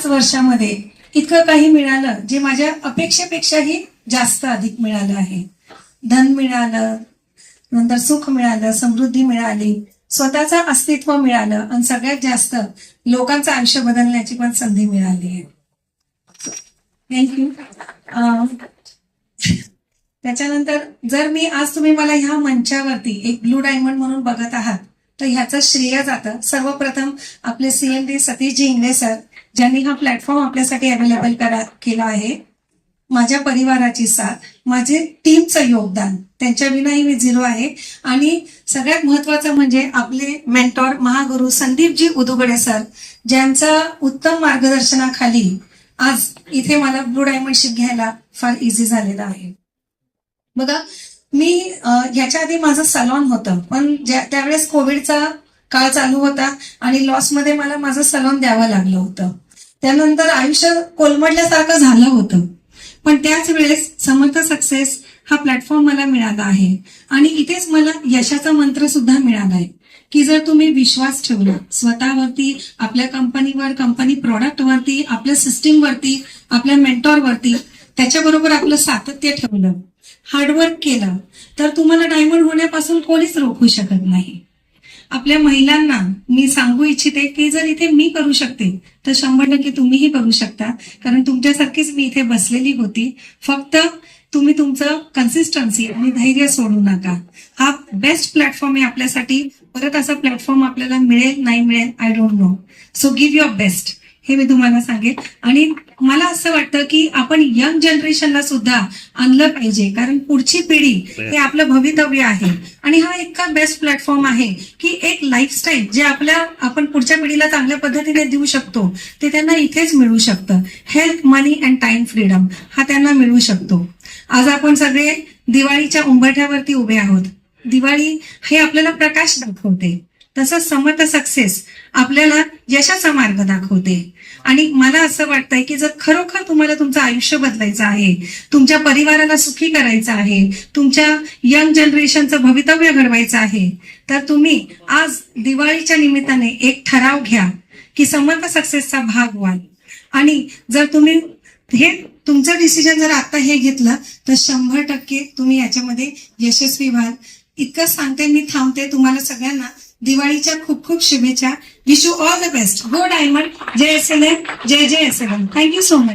5 वर्षामध्ये इतकं काही मिळालं जे माझ्या अपेक्षेपेक्षाही जास्त अधिक मिळालं आहे. धन मिळालं, नंतर सुख मिळालं, समृद्धी मिळाली, स्वतःचं अस्तित्व मिळालं आणि सगळ्यात जास्त लोकांचं आयुष्य बदलण्याची पण संधी मिळाली आहे. थँक्यू. त्याच्यानंतर जर मी आज तुम्ही मला ह्या मंचावरती एक ब्लू डायमंड म्हणून बघत आहात तर ह्याचं श्रेय जातं सर्वप्रथम आपले CMD सतीशजी इंगळे सर, ज्यांनी हा प्लॅटफॉर्म आपल्यासाठी अवेलेबल केला आहे. माझ्या परिवाराची साथ, माझे टीमचं योगदान, त्यांच्या विनाही मी 0 आहे. आणि सगळ्यात महत्वाचं म्हणजे आपले मेंटॉर महागुरु संदीपजी उदुगडे सर, ज्यांचा उत्तम मार्गदर्शनाखाली आज इथे मला ब्लू डायमंडशिप घ्यायला फार इझी झालेलं आहे. बघा, मी ह्याच्या आधी माझं सलॉन होतं, पण त्यावेळेस कोविडचा काळ चालू होता आणि लॉसमध्ये मला माझं सलॉन द्यावं लागलं होतं. त्यानंतर आयुष्य कोलमडल्यासारखं झालं होतं. पण त्याच वेळेस समर्थ सक्सेस हा प्लॅटफॉर्म मला मिळाला आहे आणि इथेच मला यशाचा मंत्र सुद्धा मिळाला आहे की जर तुम्ही विश्वास ठेवला स्वतःवरती, आपल्या कंपनीवर, कंपनी प्रॉडक्टवरती, आपल्या सिस्टीमवरती, आपल्या मेंटॉरवरती, त्याच्याबरोबर आपलं सातत्य ठेवलं, हार्डवर्क केलं, तर तुम्हाला डायमंड होण्यापासून कोणीच रोखू शकत नाही. आपल्या महिलांना मी सांगू इच्छिते की जर इथे मी करू शकते तर 100% तुम्हीही करू शकता, कारण तुमच्यासारखीच मी इथे बसलेली होती. फक्त तुम्ही तुमचं कन्सिस्टन्सी आणि धैर्य सोडू नका. हा बेस्ट प्लॅटफॉर्म आहे आपल्यासाठी. परत असा प्लॅटफॉर्म आपल्याला मिळेल नाही मिळेल I don't know. So give your best, हे मी तुम्हाला सांगेन. आणि मला असं वाटतं की आपण यंग जनरेशनला सुद्धा आणलं पाहिजे, कारण पुढची पिढी हे आपलं भवितव्य आहे. आणि हा इतका बेस्ट प्लॅटफॉर्म आहे की एक लाईफस्टाईल जे आपण पुढच्या पिढीला चांगल्या पद्धतीने देऊ शकतो ते त्यांना इथेच मिळू शकतं. Health, money and time freedom हा त्यांना मिळू शकतो. आज आपण सगळे दिवाळीच्या उंबरठ्यावरती उभे आहोत. दिवाळी हे आपल्याला प्रकाश दाखवते, तसंच समर्थ सक्सेस आपल्याला यशाचा मार्ग दाखवते. आणि मला असं वाटतंय की जर खरोखर तुम्हाला तुमचं आयुष्य बदलायचं आहे, तुमच्या परिवाराला सुखी करायचं आहे, तुमच्या यंग जनरेशनचं भवितव्य घडवायचं आहे, तर तुम्ही आज दिवाळीच्या निमित्ताने एक ठराव घ्या की समर्थ सक्सेसचा भाग व्हाल. आणि जर तुम्ही हे तुमचं डिसिजन जर आता हे घेतलं तर 100% तुम्ही याच्यामध्ये यशस्वी व्हाल. इतकं सांगते, मी थांबते. तुम्हाला सगळ्यांना दिवाळीच्या खूप खूप शुभेच्छा. Wish you all the best. Go diamond. जय SLM, जय SLM. Thank you so much.